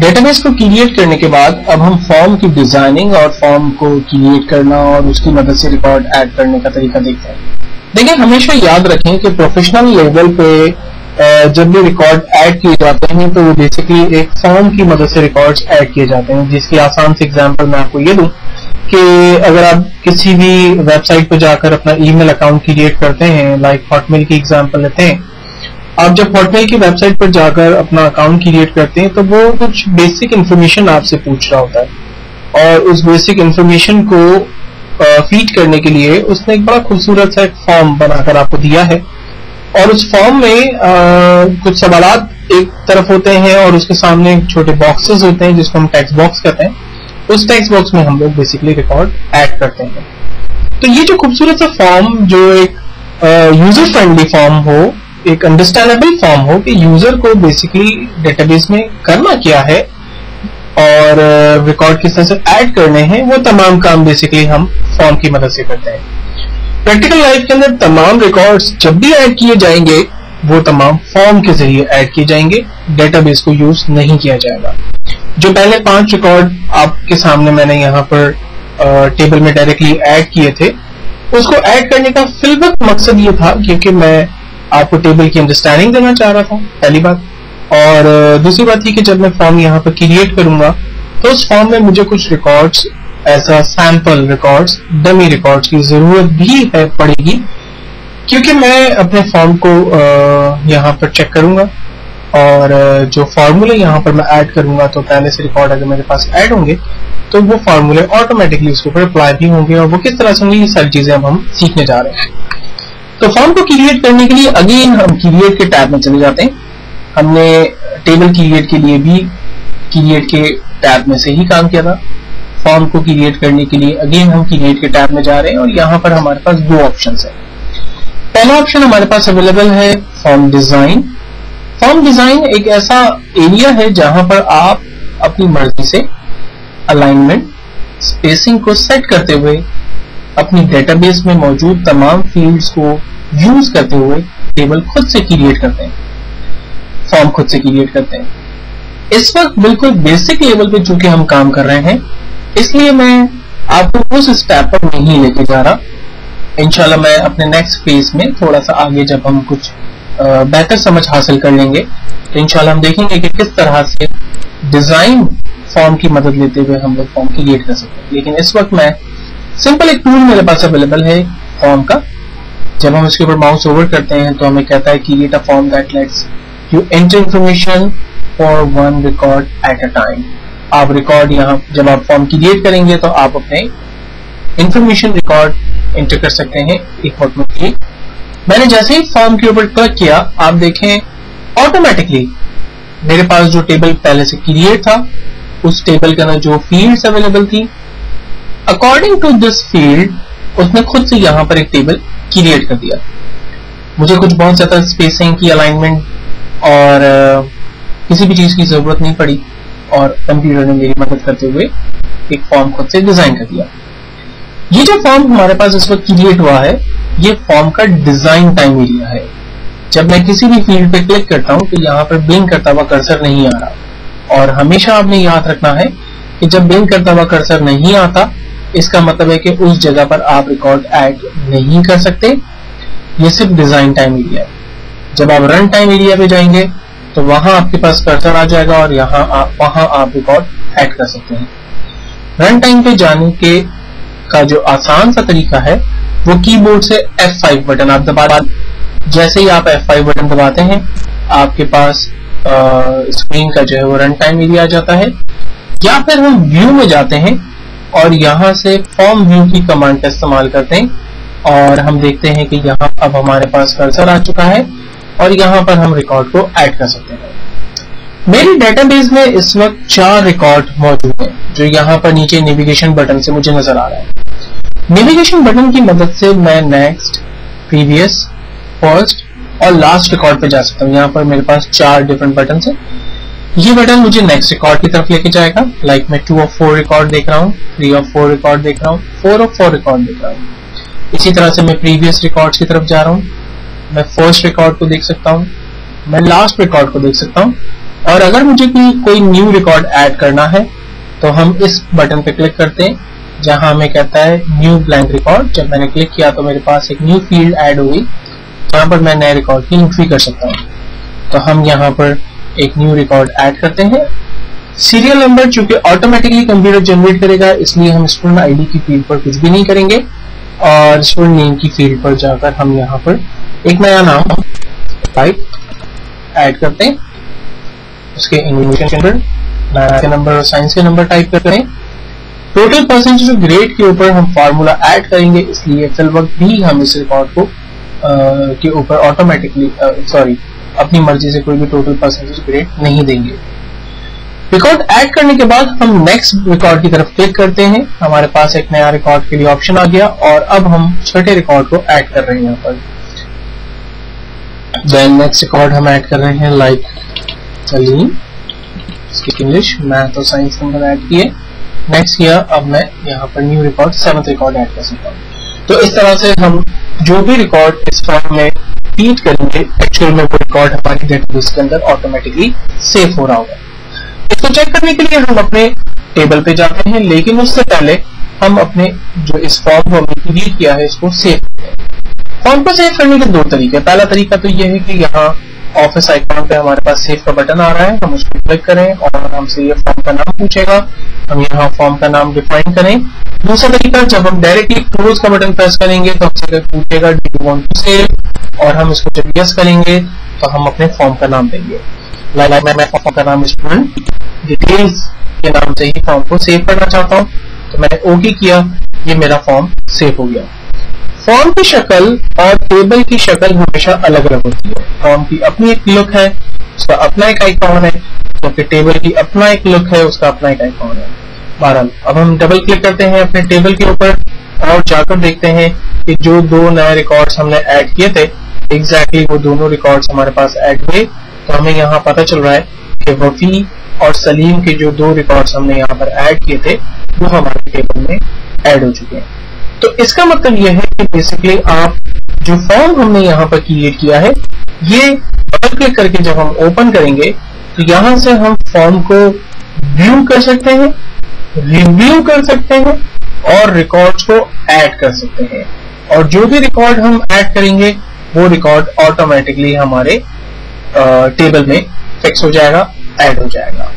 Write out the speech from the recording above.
Database को create करने के बाद अब हम फॉर्म की डिजाइनिंग और फॉर्म को क्रिएट करना और उसकी मदद से रिकॉर्ड ऐड करने का तरीका देखते हैं। देखिए, हमेशा याद रखें कि प्रोफेशनल लेवल पे जब भी रिकॉर्ड ऐड किए जाते हैं तो वो बेसिकली एक फॉर्म की मदद से रिकॉर्ड्स ऐड किए जाते हैं। जिसकी आसान से एग्जांपल मैं आपको ये दूं कि अगर आप किसी भी वेबसाइट पर जाकर अपना ईमेल अकाउंट क्रिएट करते हैं, लाइक हॉटमेल की एग्जांपल लेते हैं, आप जब हॉटमेल की वेबसाइट पर जाकर अपना अकाउंट क्रिएट करते हैं तो वो कुछ बेसिक इन्फॉर्मेशन आपसे पूछ रहा होता है और उस बेसिक इन्फॉर्मेशन को फीड करने के लिए उसने एक बड़ा खूबसूरत सा एक फॉर्म बनाकर आपको दिया है और उस फॉर्म में कुछ सवालात एक तरफ होते हैं और उसके सामने छोटे बॉक्सेस होते हैं जिसको हम टेक्स्ट बॉक्स कहते हैं। उस टेक्स्ट बॉक्स में हम लोग बेसिकली रिकॉर्ड ऐड करते हैं। तो ये जो खूबसूरत सा फॉर्म जो एक यूजर फ्रेंडली फॉर्म हो, एक अंडरस्टैंडेबल फॉर्म हो कि यूजर को बेसिकली डेटाबेस में करना क्या है और रिकॉर्ड किस तरह से ऐड करने हैं, वो तमाम काम बेसिकली हम फॉर्म की मदद से करते हैं। प्रैक्टिकल लाइफ के अंदर तमाम रिकॉर्ड्स जब भी ऐड किए जाएंगे वो तमाम फॉर्म के जरिए ऐड किए जाएंगे, डेटाबेस को यूज नहीं किया जाएगा। जो पहले 5 रिकॉर्ड आपके सामने मैंने यहाँ पर टेबल में डायरेक्टली ऐड किए थे, उसको ऐड करने का फिलवक्त मकसद ये था क्योंकि मैं आपको टेबल की अंडरस्टैंडिंग देना चाह रहा था, पहली बात। और दूसरी बात थी कि जब मैं फॉर्म यहाँ पर क्रिएट करूंगा तो उस फॉर्म में मुझे कुछ रिकॉर्ड्स, ऐसा सैंपल रिकॉर्ड्स, डमी रिकॉर्ड्स की जरूरत भी है पड़ेगी क्योंकि मैं अपने फॉर्म को यहाँ पर चेक करूंगा और जो फार्मूले यहाँ पर मैं ऐड करूंगा तो पहले से रिकॉर्ड अगर मेरे पास ऐड होंगे तो वो फार्मूले ऑटोमेटिकली उसके ऊपर अप्लाई भी होंगे और वो किस तरह से होंगे ये सारी चीजें अब हम सीखने जा रहे हैं। तो फॉर्म को क्रिएट करने के लिए अगेन हम क्रिएट के टैब में चले जाते हैं। हमने टेबल क्रिएट के लिए भी क्रिएट के टैब में से ही काम किया था। फॉर्म को क्रिएट करने के लिए अगेन हम क्रिएट के टैब में जा रहे हैं और यहाँ पर हमारे पास 2 ऑप्शंस है। पहला ऑप्शन हमारे पास अवेलेबल है फॉर्म डिजाइन। फॉर्म डिजाइन एक ऐसा एरिया है जहां पर आप अपनी मर्जी से अलाइनमेंट, स्पेसिंग को सेट करते हुए अपनी डेटाबेस में मौजूद तमाम फील्ड्स को यूज करते हुए टेबल खुद से क्रिएट करते हैं, फॉर्म खुद से क्रिएट करते हैं। इस वक्त बिल्कुल बेसिक लेवल पे चूंकि हम काम कर रहे हैं इसलिए मैं आपको उस स्टेप पर नहीं लेके जा रहा। इंशाल्लाह मैं अपने नेक्स्ट फेज में थोड़ा सा आगे जब हम कुछ बेहतर समझ हासिल कर लेंगे तो इंशाल्लाह हम देखेंगे कि किस तरह से डिजाइन फॉर्म की मदद लेते हुए हम लोग फॉर्म क्रिएट कर सकते हैं। लेकिन इस वक्त मैं सिंपल एक टूल मेरे पास अवेलेबल है फॉर्म का। जब हम इसके ऊपर माउस ओवर करते हैं तो हमें कहता है create a form that let's you enter information for one record at a time. आप रिकॉर्ड यहाँ जब आप फॉर्म क्रिएट करेंगे तो आप अपने इंफॉर्मेशन रिकॉर्ड एंटर कर सकते हैं एक वक्त में। मैंने जैसे ही फॉर्म के ऊपर क्लिक किया आप देखें ऑटोमेटिकली मेरे पास जो टेबल पहले से क्रिएट था उस टेबल के अंदर जो फील्ड्स अवेलेबल थी अकॉर्डिंग टू दिस फील्ड उसने खुद से यहाँ पर एक टेबल क्रिएट कर दिया। मुझे कुछ बहुत ज्यादा स्पेसिंग की, अलाइनमेंट और किसी भी चीज की जरूरत नहीं पड़ी और कंप्यूटर ने मेरी मदद करते हुए एक फॉर्म खुद से डिजाइन कर दिया। ये जो फॉर्म हमारे पास इस वक्त क्रिएट हुआ है ये फॉर्म का डिजाइन टाइम एरिया है। जब मैं किसी भी फील्ड पे क्लिक करता हूं तो यहाँ पर ब्लिंक करता हुआ कर्सर नहीं आ रहा और हमेशा आपने याद रखना है कि जब ब्लिंक करता हुआ कर्सर नहीं आता इसका मतलब है कि उस जगह पर आप रिकॉर्ड ऐड नहीं कर सकते। ये सिर्फ डिजाइन टाइम एरिया है। जब आप रन टाइम एरिया पे जाएंगे तो वहां आपके पास कर्सर आ जाएगा और वहां आप रिकॉर्ड ऐड कर सकते हैं। रन टाइम पे जाने के का जो आसान सा तरीका है वो कीबोर्ड से F5 बटन आप दबा, जैसे ही आप F5 बटन दबाते हैं आपके पास स्क्रीन का जो है वो रन टाइम एरिया आ जाता है। या फिर हम व्यू में जाते हैं और यहाँ से फॉर्म व्यू की कमांड का इस्तेमाल करते हैं और हम देखते हैं कि यहाँ अब हमारे पास कर्सर आ चुका है और यहाँ पर हम रिकॉर्ड को ऐड कर सकते हैं। मेरी डेटाबेस में इस वक्त 4 रिकॉर्ड मौजूद हैं जो यहाँ पर नीचे नेविगेशन बटन से मुझे नजर आ रहा है। नेविगेशन बटन की मदद से मैं नेक्स्ट, प्रीवियस, फर्स्ट और लास्ट रिकॉर्ड पे जा सकता हूँ। यहाँ पर मेरे पास 4 डिफरेंट बटन है। ये बटन मुझे नेक्स्ट रिकॉर्ड की तरफ लेके जाएगा। लाइक मैं 2 of 4 रिकॉर्ड देख रहा हूँ, 3 of 4 रिकॉर्ड देख रहा हूँ, 4 of 4 रिकॉर्ड देख रहा हूँ। इसी तरह से मैं प्रीवियस रिकॉर्ड्स की तरफ जा रहा हूँ, मैं फर्स्ट रिकॉर्ड को देख सकता हूँ, मैं लास्ट रिकॉर्ड को देख सकता हूँ और अगर मुझे कोई न्यू रिकॉर्ड ऐड करना है तो हम इस बटन पे क्लिक करते हैं जहां हमें कहता है न्यू ब्लैंक रिकॉर्ड। जब मैंने क्लिक किया तो मेरे पास एक न्यू फील्ड ऐड हुई, जहां पर मैं नए रिकॉर्ड की एंट्री कर सकता हूं। तो हम यहां पर एक न्यू रिकॉर्ड ऐड करते हैं। सीरियल नंबर चूंकि ऑटोमेटिकली कंप्यूटर जनरेट करेगा, इसलिए हम स्टूडेंट आईडी की फील्ड पर कुछ भी नहीं करेंगे, और स्टूडेंट नेम की फील्ड पर जाकर हम यहाँ पर एक नया नाम टाइप ऐड करते हैं। उसके इंग्लिश के नंबर, मैथ के नंबर और साइंस के नंबर टाइप करते हैं। टोटल परसेंटेज ऑफ ग्रेड के ऊपर हम फार्मूला ऐड करेंगे, इसलिए फिल वक्त भी हम इस रिकॉर्ड को के ऊपर ऑटोमेटिकली अपनी मर्जी से कोई भी टोटल परसेंटेज ग्रेड नहीं देंगे। रिकॉर्ड ऐड करने के बाद हम नेक्स्ट रिकॉर्ड की तरफ क्लिक करते हैं। हमारे पास एक नया रिकॉर्ड के लिए ऑप्शन आ गया और अब हम छठे रिकॉर्ड को ऐड कर रहे हैं यहाँ पर। देन नेक्स्ट रिकॉर्ड हम ऐड कर रहे हैं लाइक सलीम, इसकी इंग्लिश, मैथ और साइंस नंबर ऐड किए। नेक्स्ट किया, अब मैं यहाँ पर new record 7th record add कर सकता हूँ। तो इस तरह से हम जो भी रिकॉर्ड इस फॉर्म में फीड करेंगे, एक्चुअल में वो रिकॉर्ड हमारी डेटाबेस के अंदर ऑटोमेटिकली सेव हो रहा होगा। इसको चेक करने के लिए हम अपने टेबल पे जाते हैं, लेकिन उससे पहले हम अपने जो इस फॉर्म को हमने क्रिएट किया है इसको सेव करते हैं। फॉर्म को सेव करने के दो तरीके। पहला तरीका तो यह है कि यहाँ ऑफिस आइकॉन पे हमारे पास सेव का बटन आ रहा है, हम उसको क्लिक करें और हमसे ये फॉर्म का नाम पूछेगा, हम यहाँ फॉर्म का नाम डिफाइन करें। दूसरा तरीका, जब हम डायरेक्टली क्लोज का बटन प्रेस करेंगे तो हमसे पूछेगा do you want to save, और हम इसको जब यस करेंगे तो हम अपने फॉर्म का नाम देंगे। लाइक मैं फॉर्म का नाम स्टूडेंट डिटेल्स के नाम से ही फॉर्म को सेव करना चाहता हूँ, तो मैंने ओके किया, ये मेरा फॉर्म सेव हो गया। फॉर्म की शक्ल और टेबल की शक्ल हमेशा अलग अलग होती है। फॉर्म की अपनी एक लुक है, उसका अपना एक आइकॉन है, जबकि टेबल की अपना एक लुक है, उसका अपना एक आइकॉन है। बहरहाल अब हम डबल क्लिक करते हैं अपने टेबल के ऊपर और जाकर देखते हैं कि जो दो नए रिकॉर्ड्स हमने ऐड किए थे एग्जैक्टली वो दोनों रिकॉर्ड्स हमारे पास ऐड हुए। तो हमें यहाँ पता चल रहा है कि वफी और सलीम के जो दो रिकॉर्ड्स हमने यहाँ पर ऐड किए थे वो हमारे टेबल में ऐड हो चुके हैं। तो इसका मतलब यह है कि बेसिकली आप जो फॉर्म हमने यहाँ पर क्रिएट किया है, ये डबल क्लिक करके जब हम ओपन करेंगे तो यहाँ से हम फॉर्म को व्यू कर सकते हैं, रिव्यू कर सकते हैं और रिकॉर्ड्स को ऐड कर सकते हैं। और जो भी रिकॉर्ड हम ऐड करेंगे वो रिकॉर्ड ऑटोमेटिकली हमारे टेबल में फिक्स हो जाएगा, ऐड हो जाएगा।